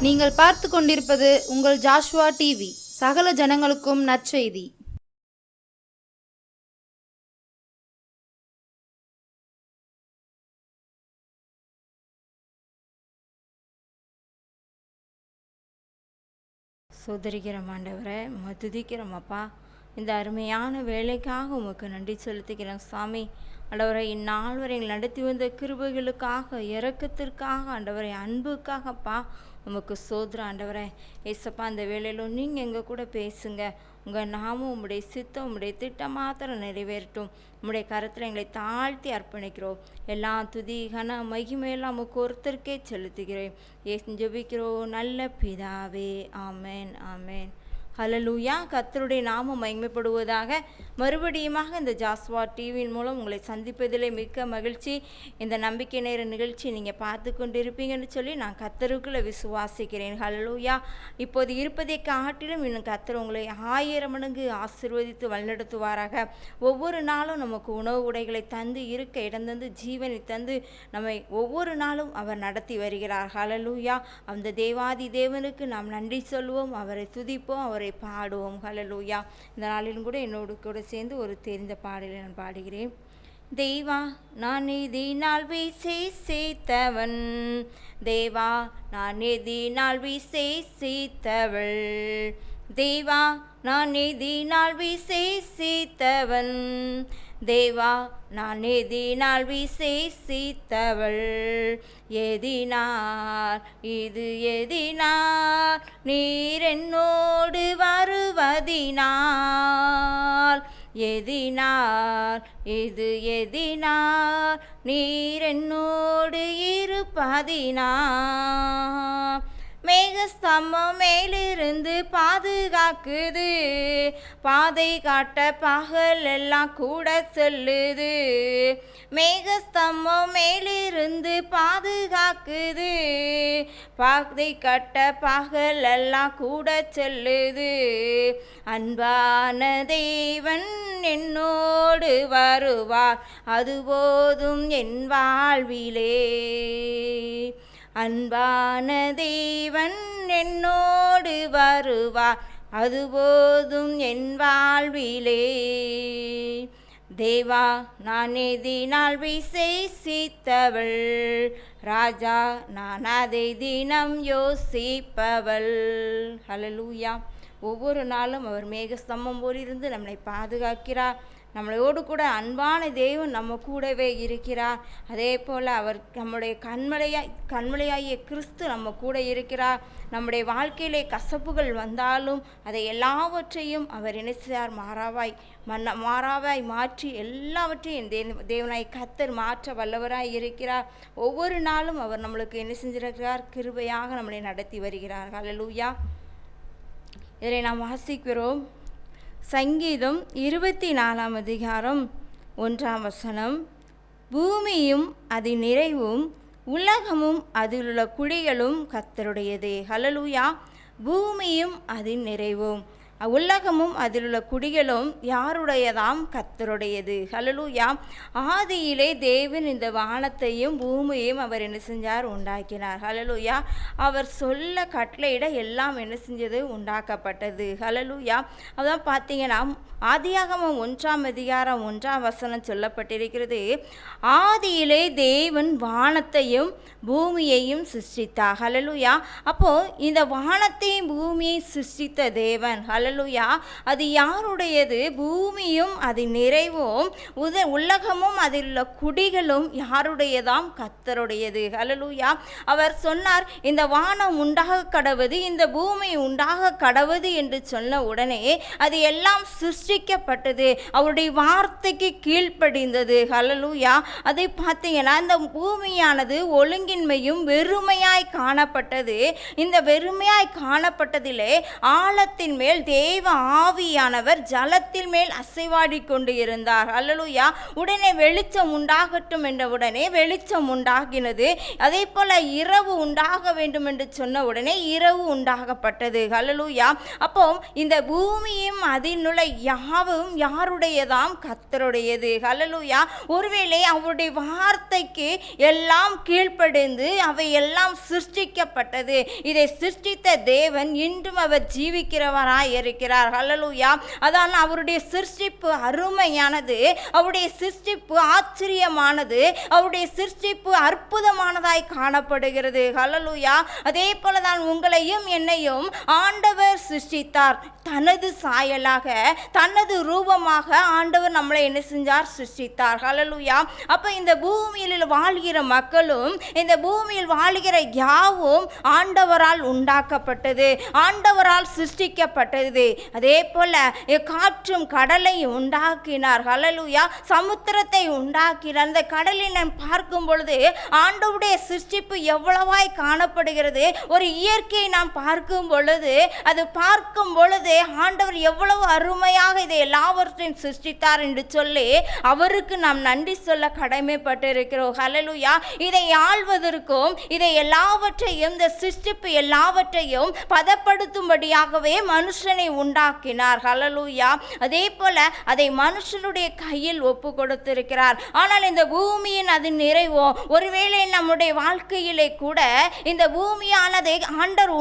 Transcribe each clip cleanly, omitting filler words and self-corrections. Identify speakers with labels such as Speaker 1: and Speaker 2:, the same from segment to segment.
Speaker 1: நீங்கள் பார்த்து கொண்டிருப்பது உங்கள் ஜாஷ்வா டிவி. சகல ஜனங்களுக்கும் நற்செய்தி.
Speaker 2: சோதரிக்கிறோம் ஆண்டவரை, துதிக்கிறோம் அப்பா. இந்த அருமையான வேலைக்காக உமக்கு நன்றி செலுத்துகிறோம் சாமி. ஆண்டவரை, இந்நாள் வரை நடத்தி வந்த கிருபைகளுக்காக, இரக்கத்திற்காக, ஆண்டவரை அன்புக்காகப்பா உமக்கு சோதரம் ஆண்டவரை. ஏசப்பா, அந்த வேலையிலும் நீங்கள் எங்கள் கூட பேசுங்க. உங்கள் நாமும் உம்முடைய சித்தம் உம்முடைய திட்டம் மாத்திரம் நிறைவேறட்டும். உம்முடைய கரத்தில் எங்களை தாழ்த்தி அர்ப்பணிக்கிறோம். எல்லா துதி கன மகிமையெல்லாம் உமக்கு ஒருத்தருக்கே செலுத்துகிறேன். ஜெபிக்கிறோம் நல்ல பிதாவே. ஆமேன் ஆமேன். ஹல்லேலூயா. கர்த்தருடைய நாமம் மகிமைப்படுவதாக. மறுபடியுமாக இந்த ஜாஸ்வா டிவியின் மூலம் உங்களை சந்திப்பதிலே மிக்க மகிழ்ச்சி. இந்த நம்பிக்கை நேர நிகழ்ச்சி நீங்கள் பார்த்து கொண்டு இருப்பீங்கன்னு சொல்லி நான் கர்த்தருக்குள்ளே விசுவாசிக்கிறேன். ஹல்லேலூயா. இப்போது இருப்பதை காட்டிலும் இன்னும் கர்த்தர் உங்களை 1000 மடங்கு ஆசீர்வதித்து வழிநடத்துவாராக. ஒவ்வொரு நாளும் நமக்கு உணவு உடைகளை தந்து, இருக்க இடம் தந்து, ஜீவனை தந்து நம்மை ஒவ்வொரு நாளும் அவர் நடத்தி வருகிறார். ஹல்லேலூயா. அந்த தேவாதி தேவனுக்கு நாம் நன்றி சொல்வோம், அவரை துதிப்போம், அவரை பாடுவோம். ஹல்லேலூயா. இந்த நாளிலும் கூட என்னோடு கூட சேர்ந்து ஒரு தெரிந்த பாடலை நான் பாடுகிறேன். தேவா நான் எதினால் விசேஷித்தவன், தேவா நான் எதினால் விசேஷித்தவள், தேவா நான் எதினால் விசேஷித்தவன், தேவா நான் எதினால் விசேஷித்தவள், எதினார் இது எதினார் நீர் என்னோடு வருவதினார், எதினார் இது எதினார் நீர் என்னோடு இருப்பதினார். மேகஸ்தம்பம் மேலிருந்து பாதுகாக்குது, பாதை காட்ட பகல் எல்லாம் கூட செல்லுது. மேகஸ்தம்பம் மேலிருந்து பாதுகாக்குது, பாதை கட்ட பகல் எல்லாம் கூட செல்லுது. அன்பான தேவன் என்னோடு வருவார், அது போதும் என் வாழ்விலே. அன்பான தேவன் என்னோடு வருவார், அது போதும் என் வாழ்விலே. தேவா நான் எதினால் விசேஷித்தவள், ராஜா நான் அதை தினம் யோசிப்பவள். ஹல்லேலூயா. ஒவ்வொரு நாளும் அவர் மேகஸ்தம்பம் போலிருந்து நம்மளை பாதுகாக்கிறார். நம்மளோடு கூட அன்பான தேவன் நம்ம கூடவே இருக்கிறார். அதே போல் அவர் நம்முடைய கண்மலையாகிய கிறிஸ்து நம்ம கூட இருக்கிறார். நம்முடைய வாழ்க்கையிலே கசப்புகள் வந்தாலும் அதை எல்லாவற்றையும் அவர் நினைச்சார் மாறாவாய் மாற்றி எல்லாவற்றையும் தேவனாய் கர்த்தர் மாற்ற வல்லவராய் இருக்கிறார். ஒவ்வொரு நாளும் அவர் நம்மளுக்கு என்ன செஞ்சிருக்கிறார்? கிருபையாக நம்மளை நடத்தி வருகிறார். ஹல்லேலூயா. இதை நாம் வாசிக்கிறோம். சங்கீதம் 24 அதிகாரம் 1 பூமியும் அதன் நிறைவும் உலகமும் அதிலுள்ள குடிகளும் கர்த்தருடையதே. ஹல்லேலூயா. பூமியும் அதன் நிறைவும் உலகமும் அதிலுள்ள குடிகளும் யாருடையதாம்? கர்த்தருடையது. ஹல்லேலூயா. ஆதியிலே தேவன் இந்த வானத்தையும் பூமியையும் அவர் என்ன செஞ்சார்? உண்டாக்கினார். ஹல்லேலூயா. அவர் சொல்ல கட்டளையிட எல்லாம் என்ன செஞ்சது? உண்டாக்கப்பட்டது. ஹல்லேலூயா. அதான் பார்த்தீங்கன்னா ஆதியாகமம் 1 அதிகாரம் 1 சொல்லப்பட்டிருக்கிறது, ஆதியிலே தேவன் வானத்தையும் பூமியையும் சிருஷ்டித்தார். ஹல்லேலூயா. அப்போ இந்த வானத்தையும் பூமியையும் சிருஷ்டித்த தேவன், ஹல்லேலூயா, அது யாருடையது? பூமியும் அதன் நிறைவும் உலகமும் அதில் உள்ள குடிகளும் யாருடையதாம்? கர்த்தருடையது. ஹல்லேலூயா. அவர் சொன்னார், இந்த வானம் உண்டாக கடவது, இந்த பூமி உண்டாக கடவது என்று சொன்ன உடனே அது எல்லாம் சிருஷ்டிக்கப்பட்டது. அவருடைய வார்த்தைக்கு கீழ்ப்படிந்தது. ஹல்லேலூயா. அதை பார்த்தீங்கன்னா இந்த பூமியானது ஒழுங்கின்மையும் வெறுமையாய் காணப்பட்டது. இந்த வெறுமையாய் காணப்பட்டதிலே ஆழத்தின் மேல் தேவ ஆவியானவர் ஜலத்தின் மேல் அசைவாடி கொண்டு இருந்தார். அல்லேலூயா. உடனே வெளிச்சம் உண்டாகட்டும் என்ற உடனே வெளிச்சம் உண்டாகினது. அதே போல இரவு உண்டாக வேண்டும் என்று சொன்ன உடனே இரவு உண்டாகப்பட்டது. அல்லேலூயா. அப்போ இந்த பூமியும் அதிலுள்ள யாவும் யாருடையதாம்? கர்த்தருடையது. அல்லேலூயா. ஒருவேளை அவருடைய வார்த்தைக்கு எல்லாம் கீழ்ப்படிந்து அவை எல்லாம் சிருஷ்டிக்கப்பட்டது. இதை சிருஷ்டித்த தேவன் இன்றும் அவர் ஜீவிக்கிறவராய் இருக்கிறார். அல்லேலூயா. அதான் அவருடைய சிருஷ்டிப்பு அருமையானது, அவருடைய சிருஷ்டிப்பு ஆச்சரியமானது, அவருடைய சிருஷ்டிப்பு அற்புதமானதாய் காணப்படுகிறது. அல்லேலூயா. அதே போலதான் உங்களையும் என்னையும் ஆண்டவர் சிருஷ்டித்தார். தனது சாயலாக தனது ரூபமாக ஆண்டவர் நம்மளை என்ன செஞ்சார்? சிருஷ்டித்தார். அல்லேலூயா. அப்ப இந்த பூமியில் வாழ்கிற மக்களும் இந்த பூமியில் வாழ்கிற யாவும் ஆண்டவரால் உண்டாக்கப்பட்டது, ஆண்டவரால் சிருஷ்டிக்கப்பட்டது. அதே போல காற்றும் கடலை உண்டாக்கினார். அல்லேலூயா. சமுத்திரத்தை உண்டாக்கினார். அந்த கடலை நாம் பார்க்கும் பொழுது ஆண்டவருடைய சிருஷ்டிப்பு எவ்வளவாய் காணப்படுகிறது. ஒரு இயற்கையை நாம் பார்க்கும் பொழுது அது பார்க்கும் பொழுது ஆண்டவர் எவ்வளவு அருமையாக இதை எல்லாவற்றையும் சிருஷ்டித்தார் என்று சொல்லி அவருக்கு நாம் நன்றி சொல்ல கடமைப்பட்டிருக்கிறோம். ஹல்லேலூயா. இதை ஆள்வதற்கும் இதை எல்லாவற்றையும் இந்த சிருஷ்டிப்பு எல்லாவற்றையும் பதப்படுத்தும்படியாகவே மனுஷனை உண்டாக்கினார். ஹல்லேலூயா. அதே போல அதை மனுஷனுடைய கையில் ஒப்பு கொடுத்திருக்கிறார். ஆனால் இந்த பூமியின் அது நிறைவோ ஒருவேளை நம்முடைய வாழ்க்கையிலே கூட இந்த பூமியானதை ஆண்டவர்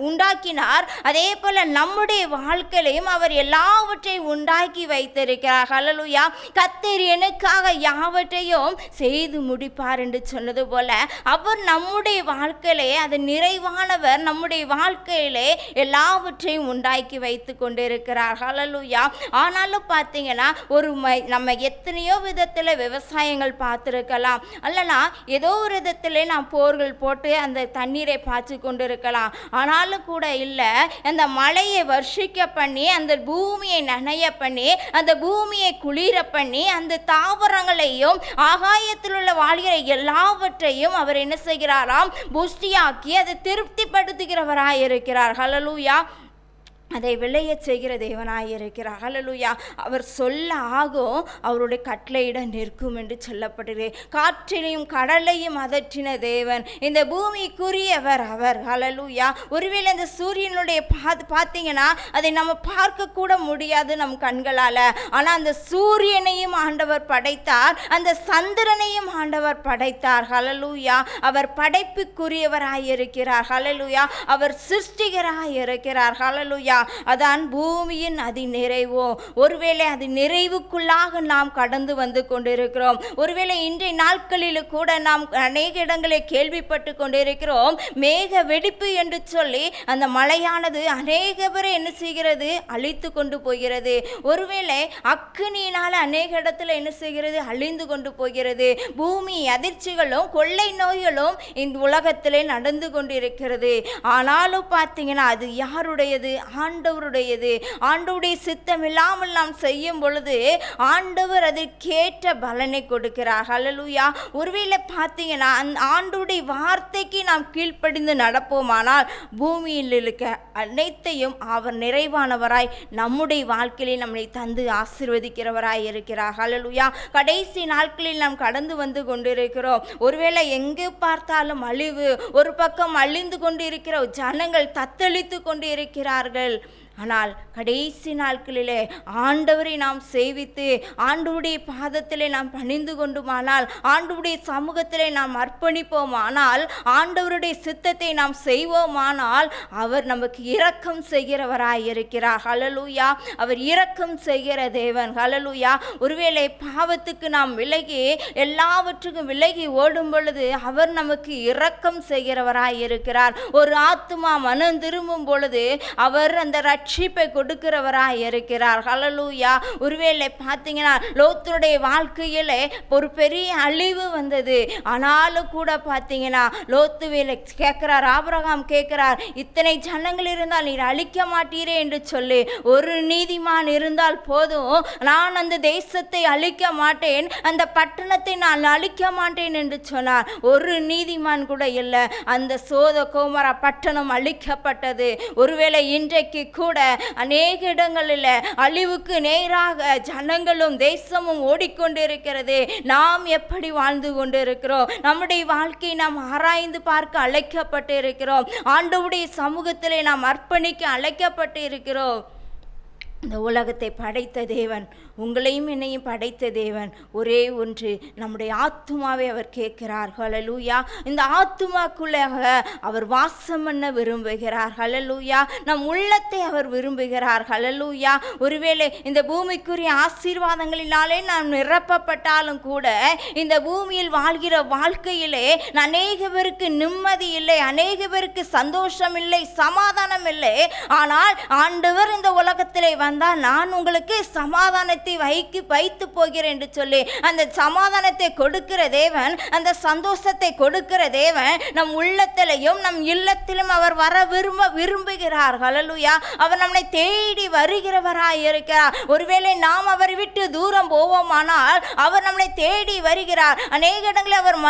Speaker 2: உண்டாக்கினார். அதே போல நம்முடைய வாழ்க்கையிலையும் அவர் எல்லாவற்றையும் உண்டாக்கி வைத்திருக்கிறார். ஹல்லேலூயா. கர்த்தர் எனக்காக யாவற்றையும் செய்து முடிப்பார் என்று சொன்னது போல அவர் நம்முடைய வாழ்க்கையிலே அது நிறைவானவர். நம்முடைய வாழ்க்கையிலே எல்லாவற்றையும் உண்டாக்கி வைத்து கொண்டிருக்கிறார். ஹல்லேலூயா. ஆனாலும் பார்த்தீங்கன்னா நம்ம எத்தனையோ விதத்தில் விவசாயங்கள் பார்த்துருக்கலாம், அல்லனா ஏதோ ஒரு விதத்தில் நாம் போர்கள் போட்டு அந்த தண்ணீரை பாய்ச்சி கொண்டு இருக்கலாம். ஆனாலும் கூட இல்லை, அந்த மழையை வர்ஷிக்க பண்ணி அந்த பூமியை நனைய பண்ணி அந்த பூமியை குளிர பண்ணி அந்த தாவரங்களையும் ஆகாயத்தில் உள்ள வாழ்கிற எல்லாவற்றையும் அவர் என்ன செய்கிறாராம்? புஷ்டியாக்கி அதை திருப்திப்படுத்துகிறவராய் இருக்கிறார். ஹல்லேலூயா. அதை விளைய செய்கிற தேவனாயிருக்கிறார். ஹல்லேலூயா. அவர் சொல்ல ஆகும், அவருடைய கட்டளையிட நிற்கும் என்று சொல்லப்படுகிறது. காற்றினையும் கடலையும் அதற்றின தேவன், இந்த பூமிக்குரியவர் அவர். ஹல்லேலூயா. ஒருவேளை இந்த சூரியனுடைய பார்த்தீங்கன்னா அதை நம்ம பார்க்க கூட முடியாது நம் கண்களால். ஆனால் அந்த சூரியனையும் ஆண்டவர் படைத்தார், அந்த சந்திரனையும் ஆண்டவர் படைத்தார். ஹல்லேலூயா. அவர் படைப்புக்குரியவராயிருக்கிறார். ஹல்லேலூயா. அவர் சிருஷ்டிகராயிருக்கிறார். ஹல்லேலூயா. அதான் பூமியின் அதி நிறைவோ. ஒருவேளை அது நிறைவுக்குள்ளாக நாம் கடந்து வந்து கொண்டிருக்கிறோம். ஒருவேளை இன்றைய நாட்களில் கூட நாம் அநேக இடங்களில் கேள்விப்பட்டு கொண்டிருக்கிறோம், மேக வெடிப்பு என்று சொல்லி அந்த மழையானது அநேக பேரை என்ன செய்கிறது? அழித்து கொண்டு போகிறது. ஒருவேளை அக்கினியினால் அநேக இடத்துல என்ன செய்கிறது? அழிந்து கொண்டு போகிறது. பூமி அதிர்ச்சிகளும் கொள்ளை நோய்களும் இந்த உலகத்திலே நடந்து கொண்டிருக்கிறது. ஆனாலும் பார்த்தீங்கன்னா அது யாருடையது? ஆண்டவருடையது. ஆண்டவருடைய சித்தம் இல்லாமல் நாம் செய்யும் பொழுது ஆண்டவர் அதற்கேற்ற பலனை கொடுக்கிறார். ஹல்லேலூயா. ஒருவேளை பார்த்தீங்கன்னா அந்த ஆண்டவருடைய வார்த்தைக்கு நாம் கீழ்ப்படிந்து நடப்போமானால் பூமியில் இருக்க அனைத்தையும் அவர் நிறைவானவராய் நம்முடைய வாழ்க்கையிலே நம்மை தந்து ஆசீர்வதிக்கிறவராய் இருக்கிறார். ஹல்லேலூயா. கடைசி நாட்களில் நாம் கடந்து வந்து கொண்டிருக்கிறோம். ஒருவேளை எங்கு பார்த்தாலும் அழிவு, ஒரு பக்கம் அழிந்து கொண்டிருக்கிற ஜனங்கள் தத்தளித்து கொண்டு இருக்கிறார்கள். ஆனால் கடைசி நாட்களிலே ஆண்டவரை நாம் சேவித்து ஆண்டவருடைய பாதத்திலே நாம் பணிந்து கொண்டுமானால், ஆண்டவருடைய சமூகத்திலே நாம் அர்ப்பணிப்போமானால், ஆண்டவருடைய சித்தத்தை நாம் செய்வோமானால் அவர் நமக்கு இரக்கம் செய்கிறவராய் இருக்கிறார். ஹல்லேலூயா. அவர் இரக்கம் செய்கிற தேவன். ஹல்லேலூயா. ஒருவேளை பாவத்துக்கு நாம் விலகி எல்லாவற்றுக்கும் விலகி ஓடும் பொழுது அவர் நமக்கு இரக்கம் செய்கிறவராய் இருக்கிறார். ஒரு ஆத்துமா மனம் திரும்பும் பொழுது அவர் அந்த ரட்சிப்பை கொடுக்கிறவராய் இருக்கிறார். ஹல்லேலூயா. ஒருவேளை பார்த்தீங்கன்னா லோத்துடைய வாழ்க்கையிலே ஒரு பெரிய அழிவு வந்தது. ஆனாலும் கூட பார்த்தீங்கன்னா லோத்துவில கேட்கிறார், ஆபிரகாம் கேட்கிறார், இத்தனை ஜனங்கள் இருந்தால் நீர் அழிக்க மாட்டீரே என்று சொல்லி, ஒரு நீதிமான் இருந்தால் போதும், நான் அந்த தேசத்தை அழிக்க மாட்டேன், அந்த பட்டணத்தை நான் அழிக்க மாட்டேன் என்று சொன்னார். ஒரு நீதிமான் கூட இல்லை. அந்த சோத கோமரா பட்டணம் அழிக்கப்பட்டது. ஒருவேளை இன்றைக்கு கூட கூட அநேக இடங்களில் அழிவுக்கு நேராக ஜனங்களும் தேசமும் ஓடிக்கொண்டிருக்கிறது. நாம் எப்படி வாழ்ந்து கொண்டிருக்கிறோம்? நம்முடைய வாழ்க்கையை நாம் ஆராய்ந்து பார்க்க அழைக்கப்பட்டு இருக்கிறோம். ஆண்டவருடைய சமூகத்திலே நாம் அர்ப்பணிக்க அழைக்கப்பட்டு இருக்கிறோம். இந்த உலகத்தை படைத்த தேவன், உங்களையும் என்னையும் படைத்த தேவன் ஒரே ஒன்று, நம்முடைய ஆத்துமாவை அவர் கேட்கிறார். ஹல்லேலூயா. இந்த ஆத்துமாக்குள்ளாக அவர் வாசம் பண்ண விரும்புகிறார். ஹல்லேலூயா. நம் உள்ளத்தை அவர் விரும்புகிறார். ஹல்லேலூயா. ஒருவேளை இந்த பூமிக்குரிய ஆசீர்வாதங்களினாலே நாம் நிரப்பப்பட்டாலும் கூட இந்த பூமியில் வாழ்கிற வாழ்க்கையிலே அநேக பேருக்கு நிம்மதி இல்லை, அநேக பேருக்கு சந்தோஷம் இல்லை, சமாதானம் இல்லை. ஆனால் ஆண்டவர் இந்த உலகத்திலே வந்தால் நான் உங்களுக்கு சமாதானத்தை வைத்து போகிறேன் என்று சொல்லி அந்த சமாதானத்தை கொடுக்கிற தேவன், அந்த சந்தோஷத்தை கொடுக்கிற தேவன் நம் உள்ளத்திலையும் நம் இல்லத்திலும் அவர் வர விரும்புகிறார். ஹல்லேலூயா. அவர் நம்மை தேடி வருகிறவராய் இருக்கிறார். ஒருவேளை நாம் அவரை விட்டு தூரம் போவோமானால் அவர் நம்மை தேடி வருகிறார். அநேக இடங்களில் அவர்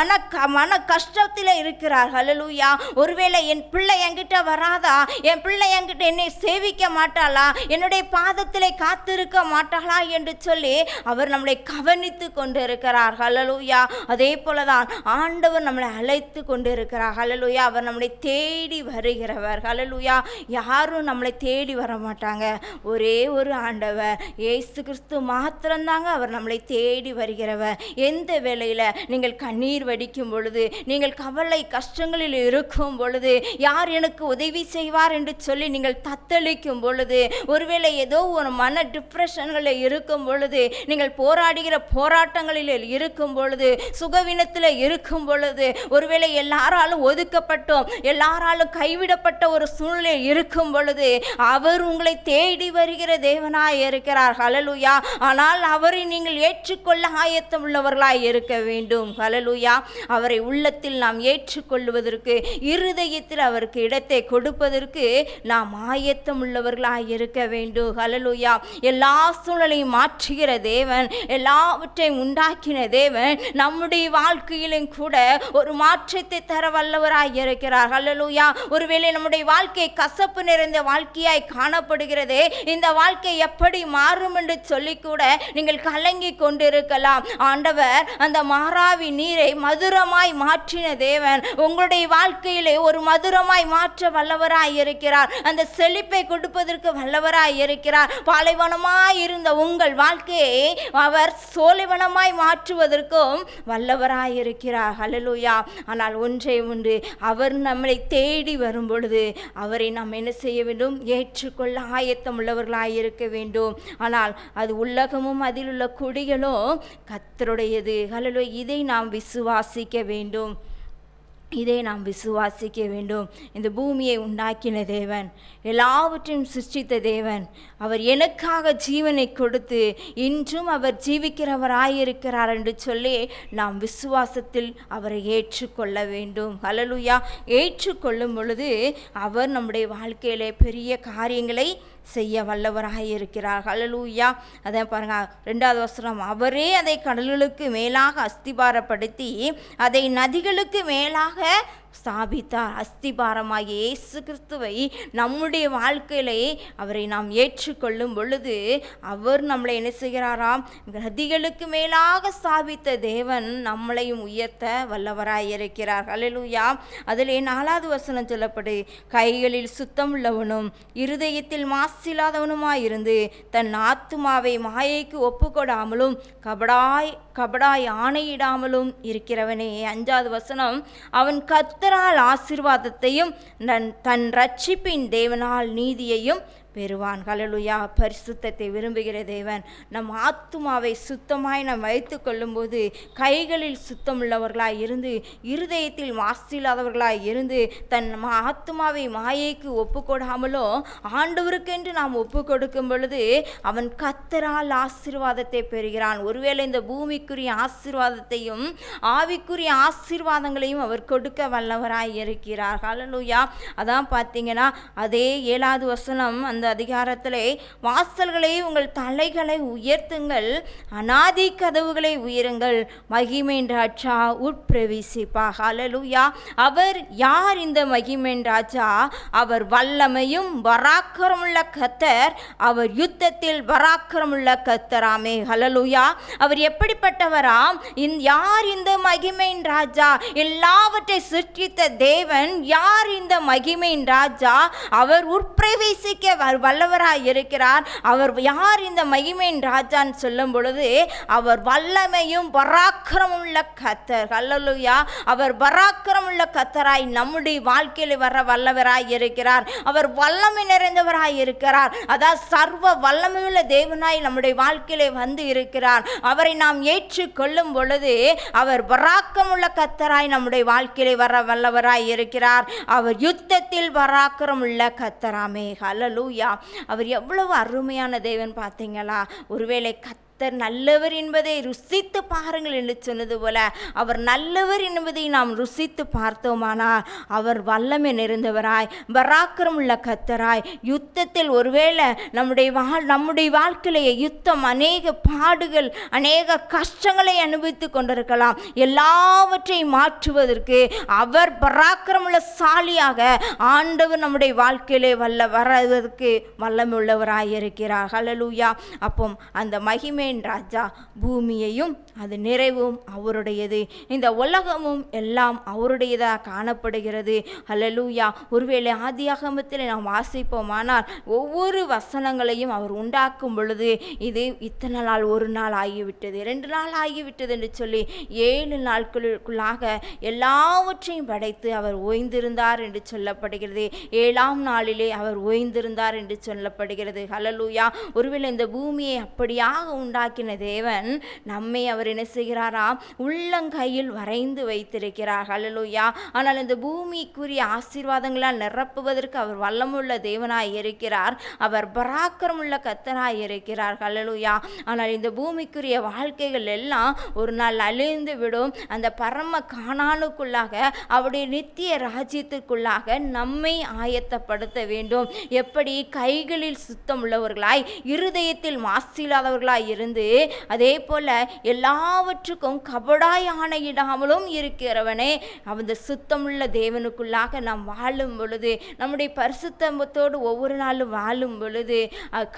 Speaker 2: மன கஷ்டத்தில் இருக்கிறார். ஹல்லேலூயா. ஒருவேளை என் பிள்ளை என்கிட்ட வராதா, என் பிள்ளை என்கிட்ட என்னை சேவிக்க மாட்டாளா, என்னுடைய பாதத்திலே காத்திருக்க மாட்டாளா என்று சொல்லி அவர் நம்மளை கவனித்து கொண்டிருக்கிறார். ஹல்லேலூயா. அதே போலதான் ஆண்டவர் நம்மளை அழைத்து கொண்டிருக்கிறார். ஹல்லேலூயா. அவர் நம்மளை தேடி வருகிறவர். ஹல்லேலூயா. யாரும் நம்மளை தேடி வர மாட்டாங்க. ஒரே ஒரு ஆண்டவர் இயேசு கிறிஸ்து மாத்திரம்தாங்க அவர் நம்மளை தேடி வருகிறவர். எந்த வேளையில் நீங்கள் கண்ணீர் வடிக்கும் பொழுது, நீங்கள் கவலை கஷ்டங்களில் இருக்கும் பொழுது, யார் எனக்கு உதவி செய்வார் என்று சொல்லி நீங்கள் தத்தளிக்கும் பொழுது, ஒருவேளை ஏதோ ஒரு மன டிப்ரெஷன்களில் இருக்கும் பொழுது, நீங்கள் போராடுகிற போராட்டங்களில் இருக்கும் பொழுது, சுகவீனத்தில் இருக்கும் பொழுது, ஒருவேளை எல்லாராலும் ஒதுக்கப்பட்டோம், எல்லாராலும் கைவிடப்பட்ட ஒரு சூழ்நிலை இருக்கும் பொழுது அவர் உங்களை தேடி வருகிற தேவனாய் இருக்கிறார். ஹல்லேலூயா. ஆனால் அவரை நீங்கள் ஏற்றுக்கொள்ள ஆயத்தம் உள்ளவர்களாய் இருக்க வேண்டும். ஹல்லேலூயா. அவரை உள்ளத்தில் நாம் ஏற்றுக்கொள்வதற்கு, இருதயத்தில் அவருக்கு இடத்தை கொடுப்பதற்கு நாம் ஆயத்தம் உள்ளவர்களாய் இருக்க வேண்டும். ஹல்லேலூயா. எல்லா சூழலையும் மாற்றுகிற தேவன், எல்லாவற்றையும் உண்டாக்கின தேவன் நம்முடைய வாழ்க்கையிலும் கூட ஒரு மாற்றத்தை தர வல்லவராய் இருக்கிறார். ஹல்லேலூயா. ஒருவேளை நம்முடைய வாழ்க்கை கசப்பு நிறைந்த வாழ்க்கையாய் காணப்படுகிறதே, இந்த வாழ்க்கை எப்படி மாறும் என்று சொல்லி கூட நீங்கள் கலங்கி கொண்டிருக்கலாம். ஆண்டவர் அந்த மாறாவி நீரை மதுரமாய் மாற்றின தேவன் உங்களுடைய வாழ்க்கையிலே ஒரு மதுரமாய் மாற்ற வல்லவராய் இருக்கிறார். அந்த செழிப்பை கொடுப்பதற்கு வல்லவராய் இருக்கிறார். பாலைவனமாய் இருந்த உங்கள் வாழ்க்கையை அவர் சோலைவனமாய் மாற்றுவதற்கும் வல்லவராய் இருக்கிறார். ஹல்லேலூயா. ஆனால் ஒன்றே ஒன்று, அவர் நம்மை தேடி வரும் பொழுது அவரை நாம் என்ன செய்ய வேண்டும்? ஏற்றுக்கொள்ள ஆயத்தம் உள்ளவர்களாய் இருக்க வேண்டும். ஆனால் அது உலகமும் அதில் உள்ள குடிகளும் கர்த்தருடையது. ஹல்லேலூயா. இதை நாம் விசுவாசிக்க வேண்டும். இதை நாம் விசுவாசிக்க வேண்டும். இந்த பூமியை உண்டாக்கின தேவன், எல்லாவற்றையும் சிருஷ்டித்த தேவன், அவர் எனக்காக ஜீவனை கொடுத்து இன்றும் அவர் ஜீவிக்கிறவராயிருக்கிறார் என்று சொல்லி நாம் விசுவாசத்தில் அவரை ஏற்றுக்கொள்ள வேண்டும். ஹல்லேலூயா. ஏற்றுக்கொள்ளும் பொழுது அவர் நம்முடைய வாழ்க்கையிலே பெரிய காரியங்களை செய்ய வல்லவராக இருக்கிறார். ஹல்லேலூயா. அதை பாருங்க, 2வது வசனம், அவரே அதை கடல்களுக்கு மேலாக அஸ்திபாரப்படுத்தி அதை நதிகளுக்கு மேலாக ஸ்தாபித்தார். அஸ்திபாரமாகிய இயேசு கிறிஸ்துவை நம்முடைய வாழ்க்கையிலே அவரை நாம் ஏற்றுக்கொள்ளும் பொழுது அவர் நம்மளை என்ன செய்கிறாராம்? நதிகளுக்கு மேலாக ஸ்தாபித்த தேவன் நம்மளையும் உயர்த்த வல்லவராயிருக்கிறார். ஹல்லேலூயா. அதிலே 4வது வசனம் சொல்லப்படு, கைகளில் சுத்தம் உள்ளவனும் இருதயத்தில் மாசில்லாதவனுமாயிருந்து தன் ஆத்துமாவை மாயைக்கு ஒப்புக்கொடாமலும் கபடாய் ஆணையிடாமலும் இருக்கிறவனே. 5வது வசனம், அவன் கர்த்தரால் ஆசீர்வாதத்தையும் தன் ரட்சிப்பின் தேவனால் நீதியையும் பெறுவான். ஹல்லேலூயா. பரிசுத்தத்தை விரும்புகிற தேவன் நம் ஆத்துமாவை சுத்தமாய் நாம் வைத்து கொள்ளும்போது, கைகளில் சுத்தம் உள்ளவர்களாய் இருந்து இருதயத்தில் மாசில்லாதவர்களாய் இருந்து தன் ஆத்துமாவை மாயைக்கு ஒப்புக்கொடாமலோ ஆண்டவருக்கென்று நாம் ஒப்பு கொடுக்கும் பொழுது அவன் கர்த்தரால் ஆசீர்வாதத்தை பெறுகிறான். ஒருவேளை இந்த பூமிக்குரிய ஆசீர்வாதத்தையும் ஆவிக்குரிய ஆசீர்வாதங்களையும் அவர் கொடுக்க வல்லவராய் இருக்கிறார். ஹல்லேலூயா. அதான் பார்த்தீங்கன்னா அதே 7வது வசனம், அந்த அந்த அதிகாரத்திலே, வாசல்களே உங்கள் தலைகளை உயர்த்துங்கள், அநாதி கதவுகளை உயருங்கள், மகிமையின் ராஜா உட்பிரவேசிப்பா. ஹல்லேலூயா. அவர் யார் இந்த மகிமையின் ராஜா? அவர் வல்லமையும் பராக்கிரமுள்ள கர்த்தர், அவர் யுத்தத்தில் பராக்கிரமுள்ள கர்த்தராமே. ஹல்லேலூயா. அவர் எப்படிப்பட்டவராம்? யார் இந்த மகிமையின் ராஜா? எல்லாவற்றை சிருஷ்டித்த தேவன் யார் இந்த மகிமையின் ராஜா? அவர் உட்பிரவேசிக்க வல்லவராய் இருக்கிறார். அவர் யார் இந்த மகிமையின் ராஜான்னு சொல்லும் பொழுது, அவர் வல்லமையும் பராக்கிரமுள்ள கர்த்தர். ஹல்லேலூயா. அவர் பராக்கிரமுள்ள கர்த்தராய் நம்முடைய வாழ்க்கையில் வர வல்லவராய் இருக்கிறார். அவர் வல்லமை நிறைந்தவராய் இருக்கிறார். அதாவது சர்வ வல்லமையுள்ள தேவனாய் நம்முடைய வாழ்க்கையிலே வந்து இருக்கிறார். அவரை நாம் ஏற்றுக்கொள்ளும் பொழுது அவர் பராக்கிரமுள்ள கர்த்தராய் நம்முடைய வாழ்க்கையிலே வர வல்லவராய் இருக்கிறார். அவர் யுத்தத்தில் பராக்கிரமுள்ள கர்த்தராமே. ஹல்லேலூயா. அவர் எவ்வளவு அருமையான தேவன் பார்த்தீங்களா? ஒருவேளை நல்லவர் என்பதை ருசித்து பாருங்கள் என்று சொன்னது போல, அவர் நல்லவர் என்பதை நாம் ருசித்து பார்த்தோமானால், அவர் வல்லமை நிறைந்தவராய் பராக்கிரமுள்ள கர்த்தராய் யுத்தத்தில், ஒருவேளை நம்முடைய வாழ்க்கையிலே யுத்தம், அநேக பாடுகள், அநேக கஷ்டங்களை அனுபவித்து கொண்டிருக்கலாம். எல்லாவற்றையும் மாற்றுவதற்கு அவர் பராக்கிரமுள்ள சாலியாக ஆண்டவர் நம்முடைய வாழ்க்கையிலே வருவதற்கு வல்லமை உள்ளவராய் இருக்கிறார். ஹல்லேலூயா. அப்போ அந்த மகிமை ராஜா பூமியையும் அது நிறைவும் அவருடையது, இந்த உலகமும் எல்லாம் அவருடையதாக காணப்படுகிறது. ஹல்லேலூயா. ஒருவேளை ஆதியாகமத்தில் நாம் வாசிப்போமானால், ஒவ்வொரு வசனங்களையும் அவர் உண்டாக்கும் பொழுது, இது இத்தனை நாள், ஒரு நாள் ஆகிவிட்டது, 2 நாள் ஆகிவிட்டது என்று சொல்லி 7 நாட்களுக்குள்ளாக எல்லாவற்றையும் படைத்து அவர் ஓய்ந்திருந்தார் என்று சொல்லப்படுகிறது. 7ஆம் நாளிலே அவர் ஓய்ந்திருந்தார் என்று சொல்லப்படுகிறது. ஹல்லேலூயா. ஒருவேளை இந்த பூமியை அப்படியாக உண்டாக்கின தேவன் நம்மை அவர் என்ன செய்கிறாராம்? உள்ளங்கையில் வரைந்து வைத்திருக்கிறார். ஹல்லேலூயா. ஆனால் இந்த பூமிக்குரிய ஆசீர்வாதங்களால் நிரப்புவதற்கு அவர் வல்லமுள்ள தேவனாய் இருக்கிறார். அவர் பராக்கிரமுள்ள கர்த்தராய் இருக்கிறார். ஹல்லேலூயா. ஆனால் இந்த பூமிக்குரிய வாழ்க்கைகள் எல்லாம் ஒரு நாள் அழிந்து விடும். அந்த பரம கானானுக்குள்ளாக, அவருடைய நித்திய ராஜ்யத்துக்குள்ளாக நம்மை ஆயத்தப்படுத்த வேண்டும். எப்படி? கைகளில் சுத்தம் உள்ளவர்களாய், இருதயத்தில் மாசில்லாதவர்களாய் இருந்து, அதே போல எல்லாவற்றுக்கும் கபடாய் ஆணையிடாமலும் இருக்கிறவனே, அந்த சுத்தமுள்ள தேவனுக்குள்ளாக நாம் வாழும் பொழுது, நம்முடைய பரிசுத்தத்தோடு ஒவ்வொரு நாளும் வாழும் பொழுது,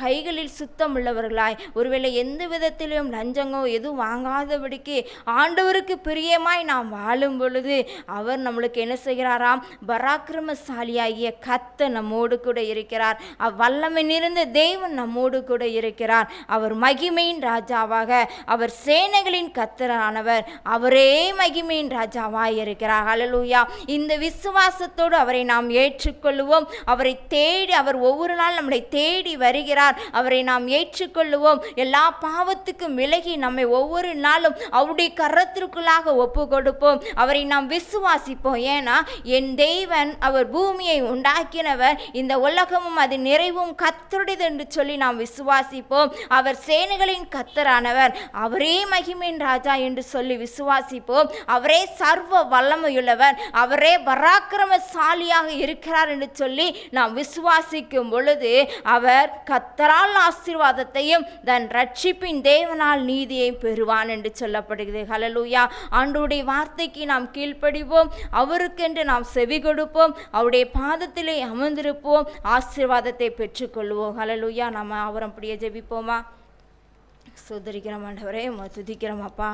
Speaker 2: கைகளில் சுத்தம் உள்ளவர்களாய், ஒருவேளை எந்த விதத்திலும் லஞ்சங்கோ எதுவும் வாங்காதபடிக்கு ஆண்டவருக்கு பிரியமாய் நாம் வாழும் பொழுது, அவர் நம்மளுக்கு என்ன செய்கிறாராம்? பராக்கிரமசாலியாகிய கர்த்தர் நம்மோடு கூட இருக்கிறார். வல்லமை நிறைந்த தேவன் நம்மோடு கூட இருக்கிறார். அவர் மகிமையின் ராஜாவாக, அவர் சேனைகளின் கர்த்தரானவர், அவரே மகிமையின் ராஜாவாய் இருக்கிறார். ஹல்லேலூயா. இந்த விசுவாசத்தோடு அவரை நாம் ஏற்றுக்கொள்ளுவோம். அவரை தேடி, அவர் ஒவ்வொரு நாள் நம்மை தேடி வருகிறார். அவரை நாம் ஏற்றுக்கொள்ளுவோம். எல்லா பாவத்துக்கும் விலகி நம்மை ஒவ்வொரு நாளும் அவருடைய கரத்திற்குள்ளாக ஒப்பு கொடுப்போம். அவரை நாம் விசுவாசிப்போம். ஏன்னா, என் தேவன், அவர் பூமியை உண்டாக்கினவர், இந்த உலகமும் அது நிறைவும் கர்த்தருடையது என்று சொல்லி நாம் விசுவாசிப்போம். அவர் சேனைகளின் கர்த்தரானவர், அவரே மகிமையின் ராஜா என்று சொல்லி விசுவாசிப்போம். அவரே சர்வ வல்லமையுள்ளவர், அவரே பராக்கிரமசாலியாக இருக்கிறார் என்று சொல்லி நாம் விசுவாசிக்கும் பொழுது, அவர் கர்த்தரால் ஆசீர்வாதத்தையும் தன் ரட்சிப்பின் தேவனால் நீதியை பெறுவான் என்று சொல்லப்படுகிறது. ஹல்லேலூயா. ஆண்டவருடைய வார்த்தைக்கு நாம் கீழ்ப்படிவோம். அவருக்கென்று நாம் செவி கொடுப்போம். அவருடைய பாதத்திலே அமர்ந்திருப்போம். ஆசீர்வாதத்தை பெற்றுக்கொள்வோம். ஹல்லேலூயா. நம்ம அவரை அப்படியே ஜெபிப்போமா? சோதரிக்கிறோம் ஆண்டவரே, துதிக்கிறோம் அப்பா.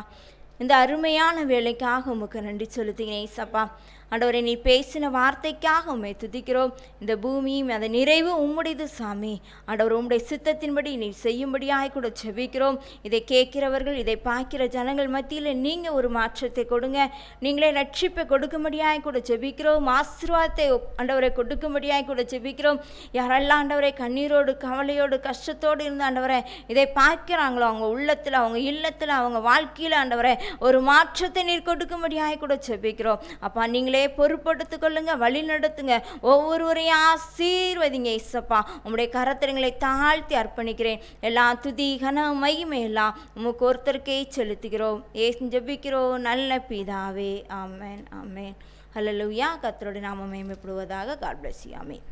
Speaker 2: இந்த அருமையான வேலைக்காக உமக்கு நன்றி செலுத்துகிறேன் ஏசப்பா. ஆண்டவரே, நீ பேசின வார்த்தைக்காக உம்மை துதிக்கிறோம். இந்த பூமியும் அதை நிறைவு உம்முடையது சாமி. ஆண்டவர், உம்முடைய சித்தத்தின்படி நீ செய்யும்படியாக கூட ஜெபிக்கிறோம். இதை கேட்கிறவர்கள், இதை பார்க்கிற ஜனங்கள் மத்தியில் நீங்கள் ஒரு மாற்றத்தை கொடுங்க. நீங்களே ரட்சிப்பை கொடுக்கும்படியாக கூட ஜெபிக்கிறோம். ஆசீர்வாதத்தை ஆண்டவரை கொடுக்கும்படியாக கூட ஜெபிக்கிறோம். யாரெல்லாம் ஆண்டவரை கண்ணீரோடு, கவலையோடு, கஷ்டத்தோடு இருந்து ஆண்டவரை இதை பார்க்கிறாங்களோ, அவங்க உள்ளத்தில், அவங்க இல்லத்தில், அவங்க வாழ்க்கையில் ஆண்டவரை ஒரு மாற்றத்தை நீர் கொடுக்கும்படியாக கூட ஜெபிக்கிறோம். அப்பா, நீங்களே பொறுப்படுத்திக் கொள்ளுங்க, வழி நடத்துங்க, ஒவ்வொருவரையும் ஆசீர்வதிங்க இயேசப்பா. உம்முடைய கரத்திரங்களை தாழ்த்தி அர்ப்பணிக்கிறேன். எல்லா துதி, கன, மகிமை எல்லாம் உமக்கு ஒருத்தருக்கே செலுத்துகிறோம். ஜெபிக்கிறோம் நல்ல பிதாவே. ஆமென், ஆமென். ஹல்லேலூயா. கர்த்தருடைய நாமம் மகிமைப்படுவதாக. God bless you. ஆமென்.